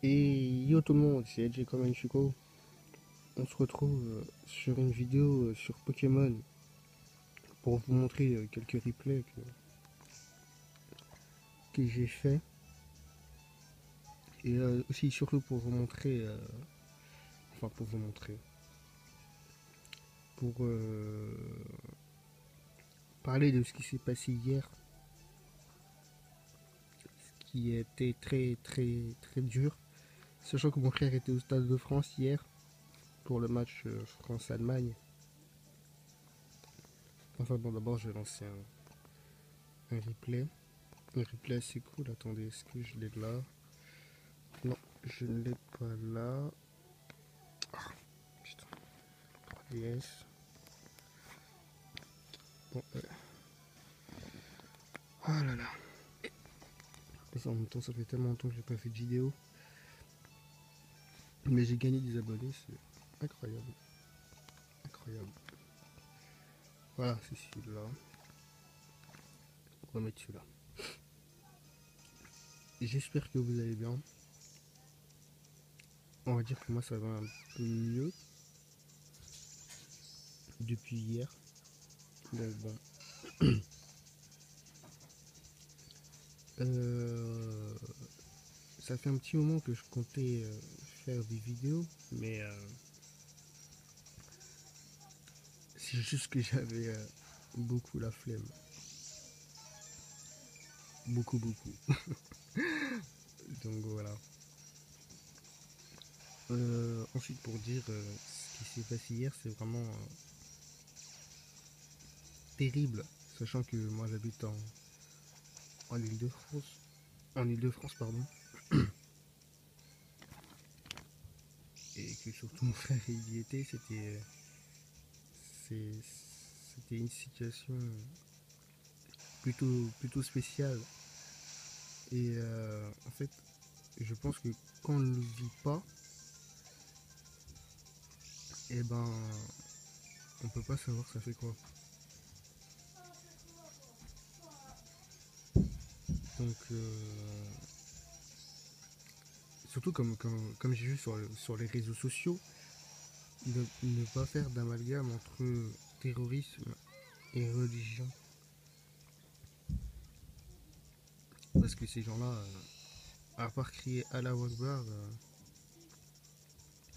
Et yo tout le monde, c'est AJ Common Chico. On se retrouve sur une vidéo sur Pokémon pour vous montrer quelques replays que j'ai fait. Et aussi surtout pour vous montrer, enfin pour vous montrer, pour parler de ce qui s'est passé hier, ce qui était très très très dur. Sachant que mon frère était au Stade de France hier pour le match France-Allemagne. Enfin bon, d'abord je vais lancer un replay. Un replay assez cool. Attendez, est-ce que je l'ai là? Non, je ne l'ai pas là. Putain, 3DS. Bon, oh là là. En même temps, ça fait tellement longtemps que j'ai pas fait de vidéo. Mais j'ai gagné des abonnés, c'est incroyable. Incroyable. Voilà, c'est celui-là. On va mettre celui-là. J'espère que vous allez bien. On va dire que moi ça va un peu mieux depuis hier. Donc bon. Euh, Ça fait un petit moment que je comptais faire des vidéos, mais c'est juste que j'avais beaucoup la flemme. Beaucoup, beaucoup. Donc voilà. Ensuite, pour dire ce qui s'est passé hier, c'est vraiment terrible. Sachant que moi j'habite en Ile-de-France. En Ile-de-France, pardon. Et que surtout mon frère il y était, c'était une situation plutôt spéciale. Et en fait, je pense que quand on ne le vit pas, eh ben, on peut pas savoir ça fait quoi. Donc, surtout comme j'ai vu sur les réseaux sociaux, ne pas faire d'amalgame entre terrorisme et religion. Parce que ces gens-là, à part crier Allah Akbar,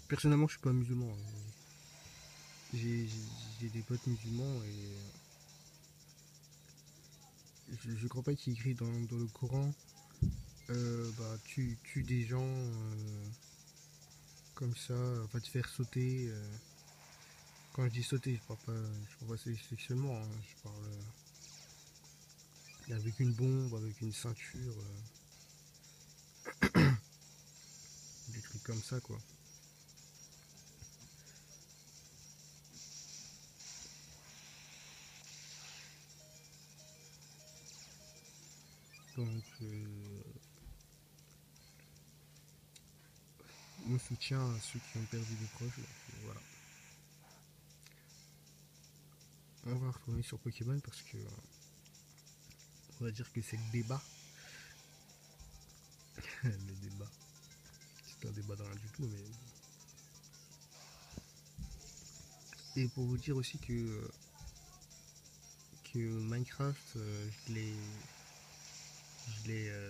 personnellement, je suis pas musulman. J'ai des potes musulmans et je crois pas qu'il écrit dans le Coran bah, tue des gens comme ça, va te faire sauter. Quand je dis sauter, je parle pas sexuellement, hein, je parle avec une bombe, avec une ceinture, des trucs comme ça quoi. Donc, mon soutien à ceux qui ont perdu des proches. Donc, voilà. On va retourner sur Pokémon parce que on va dire que c'est le débat. Le débat. C'est un débat dans rien du tout, mais. Et pour vous dire aussi que Minecraft, je l'ai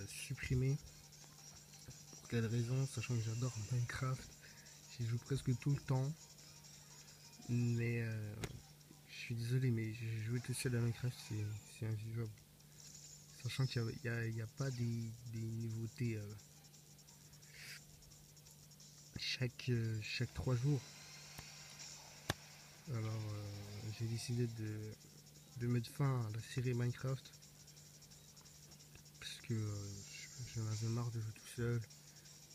supprimé. Pour quelle raison? Sachant que j'adore Minecraft. J'y joue presque tout le temps. Mais je suis désolé, mais jouer tout seul à Minecraft, c'est invivable. Sachant qu'il n'y a pas des nouveautés chaque 3 jours. Alors j'ai décidé de mettre fin à la série Minecraft. Parce que j'en avais marre de jouer tout seul.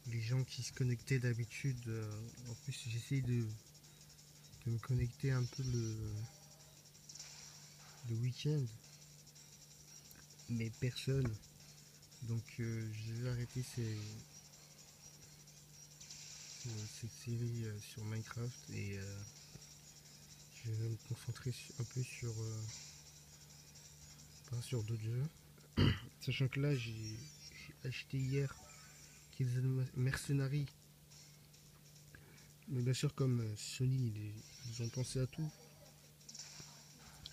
Les gens qui se connectaient d'habitude, en plus j'essaye de me connecter un peu le week-end. Mais personne. Donc je vais arrêter cette série sur Minecraft et je vais me concentrer un peu pas sur d'autres jeux. Sachant que là j'ai acheté hier Killzone Mercenary. Mais bien sûr, comme Sony, ils ont pensé à tout.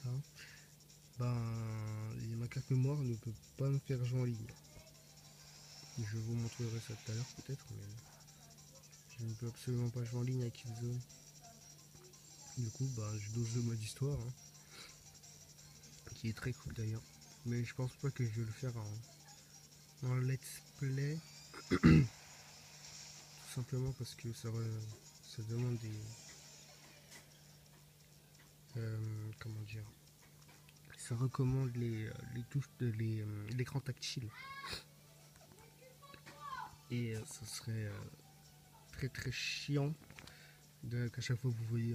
Hein. Ben, les macaques mémoire ne peut pas me faire jouer en ligne. Je vous montrerai ça tout à l'heure peut-être, mais je ne peux absolument pas jouer en ligne avec Killzone. Du coup, ben, je dose le mode histoire, hein, qui est très cool d'ailleurs. Mais je pense pas que je vais le faire en let's play. Tout simplement parce que ça demande des... comment dire, ça recommande les touches de l'écran tactile et ça serait très très chiant qu'à chaque fois que vous voyez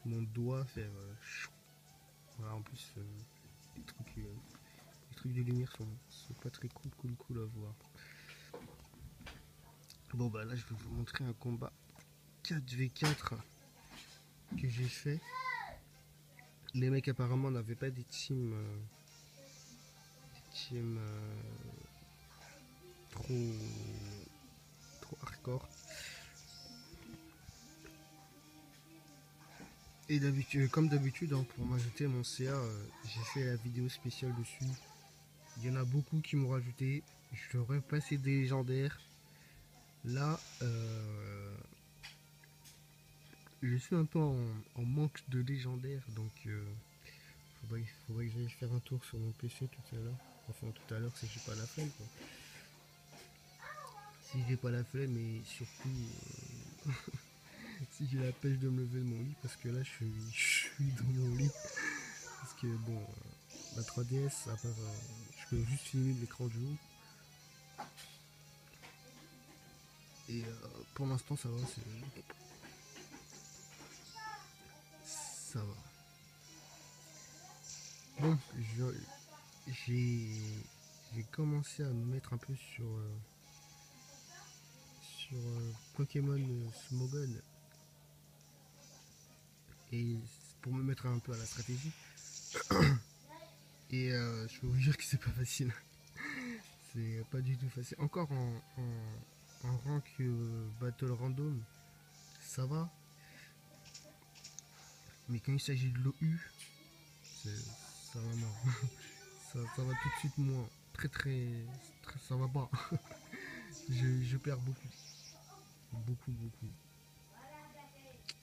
mon doigt faire voilà, en plus les trucs de lumière sont pas très cool à voir. Bon bah là je vais vous montrer un combat 4v4 que j'ai fait. Les mecs apparemment n'avaient pas des teams trop hardcore. Et d'habitude, comme d'habitude, hein, pour m'ajouter mon CA, j'ai fait la vidéo spéciale dessus. Il y en a beaucoup qui m'ont rajouté. Je devrais passer des légendaires. Là, je suis un peu en manque de légendaires, donc faudrait que j'aille faire un tour sur mon PC tout à l'heure. Enfin, tout à l'heure, si j'ai pas la flemme, quoi. Si j'ai pas la flemme, mais surtout si j'ai la pêche de me lever de mon lit, parce que là, je suis dans mon lit. Parce que bon, la 3DS, à part, je peux juste filmer l'écran du haut. Et pour l'instant, ça va, ça va. Bon, j'ai commencé à me mettre un peu sur Pokémon Smogon. Et pour me mettre un peu à la stratégie. Et je peux vous dire que c'est pas facile. C'est pas du tout facile. Encore en rank battle random, ça va. Mais quand il s'agit de l'OU, ça va moins. ça va tout de suite moins. Très, ça va pas. je perds beaucoup.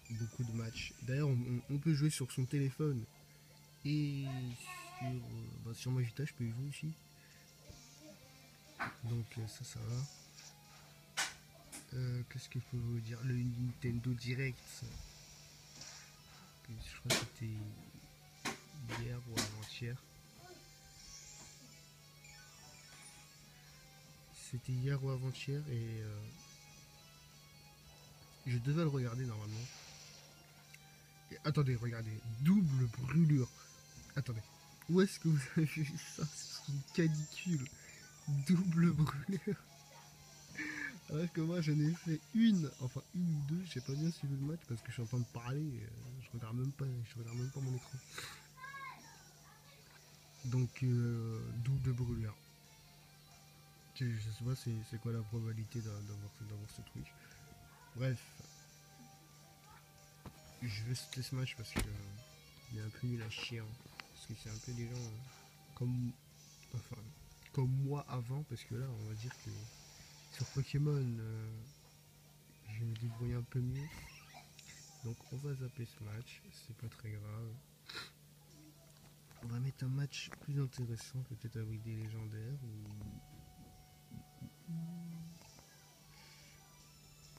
Beaucoup de matchs. D'ailleurs, on peut jouer sur son téléphone et sur ma Vita, je peux y jouer aussi. Donc ça va. Qu'est-ce qu'il faut vous dire? Le Nintendo Direct, je crois que c'était hier ou avant-hier. C'était hier ou avant-hier et je devais le regarder normalement. Et attendez, regardez, double brûlure. Attendez, où est-ce que vous avez vu ça? C'est une canicule. Double brûlure. Alors que moi j'en ai fait une ou deux, j'ai pas bien suivi le match parce que je suis en train de parler, je regarde même pas mon écran. Donc double brûlure. Je sais pas c'est quoi la probabilité d'avoir ce truc. Bref. Je vais citer ce match parce que il est un peu nul à chier. Hein. Parce que c'est un peu des gens comme moi avant, parce que là on va dire que sur Pokémon je me débrouille un peu mieux. Donc on va zapper ce match, c'est pas très grave. On va mettre un match plus intéressant, peut-être avec des légendaires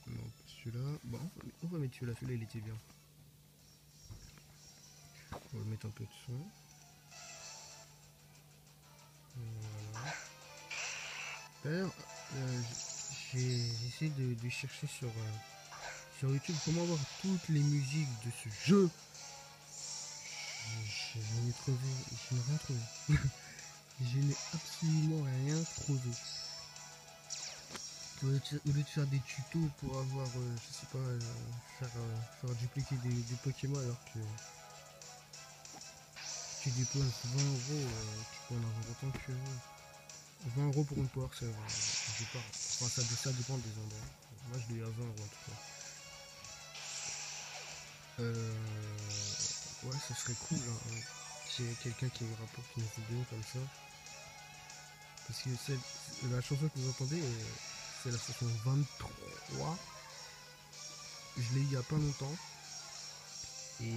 non, celui-là. Bon, on va mettre celui-là, il était bien. On va mettre un peu de son. Voilà. D'ailleurs, j'ai essayé de chercher sur YouTube comment avoir toutes les musiques de ce jeu. Je n'ai trouvé, je n'ai rien trouvé. Je n'ai absolument rien trouvé. Au lieu de faire des tutos pour avoir, je sais pas, faire dupliquer des Pokémon alors que tu déposes 20 euros, tu peux en avoir autant que tu veux. 20 € pour une poire, ça, je sais pas. Enfin, ça dépend des endroits. Moi, je l'ai eu à 20 € en tout cas. Ouais, ça serait cool, hein, qu'il y ait quelqu'un qui me rapporte une vidéo comme ça. Parce que la chanson que vous entendez, c'est la chanson 23. Je l'ai eu il y a pas longtemps. Et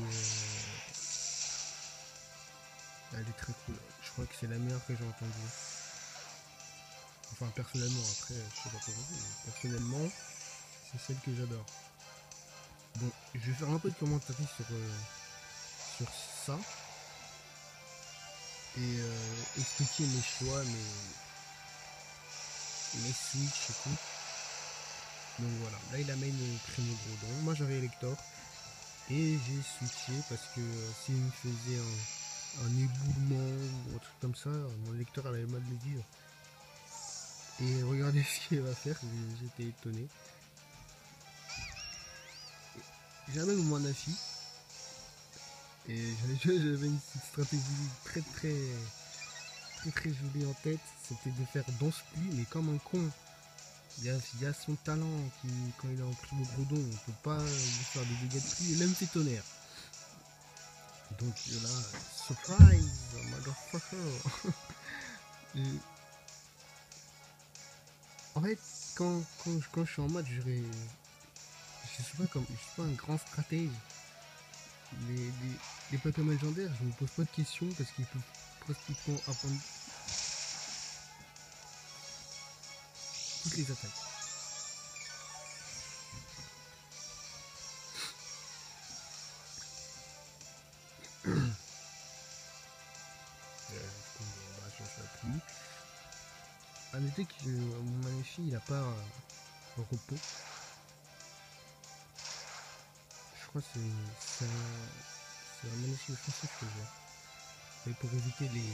elle est très cool. Je crois que c'est la meilleure que j'ai entendue. Enfin, personnellement, après, je sais pas pour vous, mais personnellement, c'est celle que j'adore. Bon, je vais faire un peu de commentaires sur ça. Et expliquer mes choix, mes switches et tout. Donc voilà, là il amène Primo Grodon. Moi j'avais Elector. Et j'ai switché parce que s'il me faisait un éboulement ou un truc comme ça, mon lecteur avait mal le dire. Et regardez ce qu'il va faire, j'étais étonné. J'amène mon Manafi. Et j'avais une stratégie très jolie en tête. C'était de faire danse pluie, mais comme un con. Il y a son talent qui, quand il est en Primo Grodon, on peut pas lui faire des dégâts de pluie. Il aime ses tonnerres. Donc là, surprise, motherfucker. En fait, quand je suis en mode, je suis pas un grand stratège. Les Pokémon légendaires, je me pose pas de questions parce qu'ils peuvent pratiquement apprendre toutes les attaques. Bah, je change la pluie. A noter que mon Manéfi, il a pas repos. Je crois que c'est un Manéfi offensif que j'ai. Et pour éviter les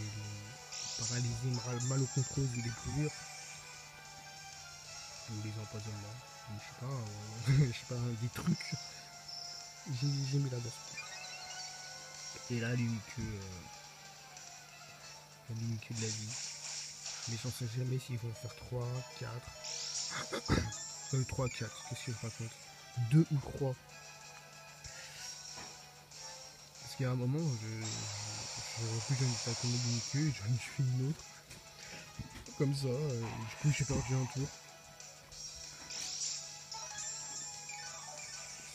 paralysies mal au contrôle ou les brûlures ou les empoisonnements, je sais pas, des trucs, j'ai mis la danse. Et là, la limite de la vie. Mais j'en sais jamais s'ils vont faire 3, 4. 3, 4, qu'est-ce que je raconte, 2 ou 3. Parce qu'à un moment, j'aurais pu jouer une commande limite, j'en ai fait une autre. Comme ça, du coup j'ai perdu un tour.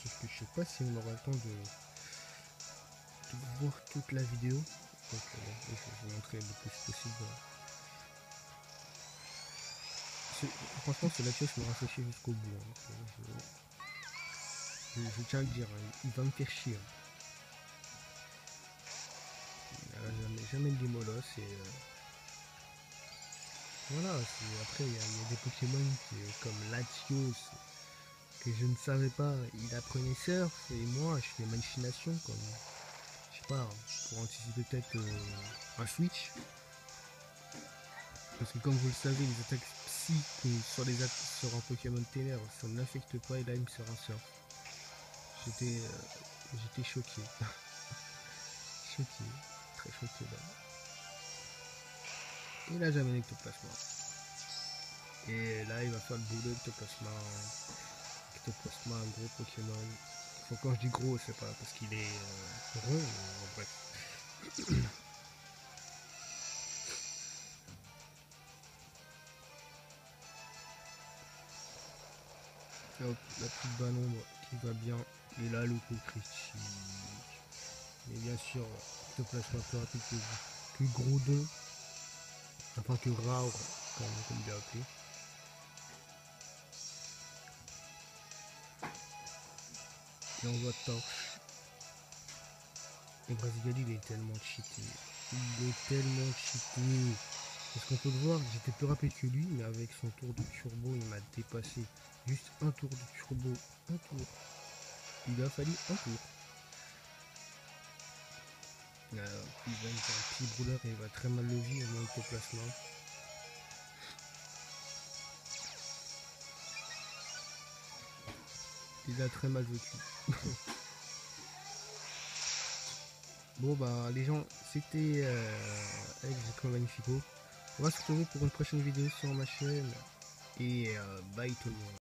Sauf que je sais pas si on aura le temps de voir toute la vidéo. Donc je vais vous montrer le plus possible. Franchement, c'est la pièce qui me rafraîchit jusqu'au bout. Hein. Je tiens à le dire, hein, il va me faire chier. Jamais le démolos et voilà. Après, il y a des Pokémon comme Latios que je ne savais pas. Il apprenait Surf et moi, je fais machination comme, je sais pas, pour anticiper peut-être un switch. Parce que comme vous le savez, les attaques psy sur un Pokémon ténèbres, ça n'affecte pas et là il me sort un Surf. J'étais choqué. Choqué, très choqué là. Et là j'amène Ectoplasma. Et là il va faire le boulot Ectoplasma. Ectoplasma, un gros Pokémon. Enfin, quand je dis gros, c'est pas parce qu'il est rond, en bref. Hop, la petite ballon qui va bien. Et là le coup critique. Et bien sûr, Ectoplasma plus rapide que Grodon. Enfin que Raor, comme il l'a appelé. Et on voit torche. Et Brasigali, il est tellement cheaté. Il est tellement cheaté. Parce qu'on peut le voir, j'étais plus rapide que lui, mais avec son tour de turbo, il m'a dépassé. Juste un tour de turbo, un tour. Il a fallu un tour. Il va me faire un petit brûleur et il va très mal le vivre, mon Ectoplasma. Il a très mal vécu. Bon bah les gens, c'était Magnifico. On va se retrouver pour une prochaine vidéo sur ma chaîne. Et bye tout le monde.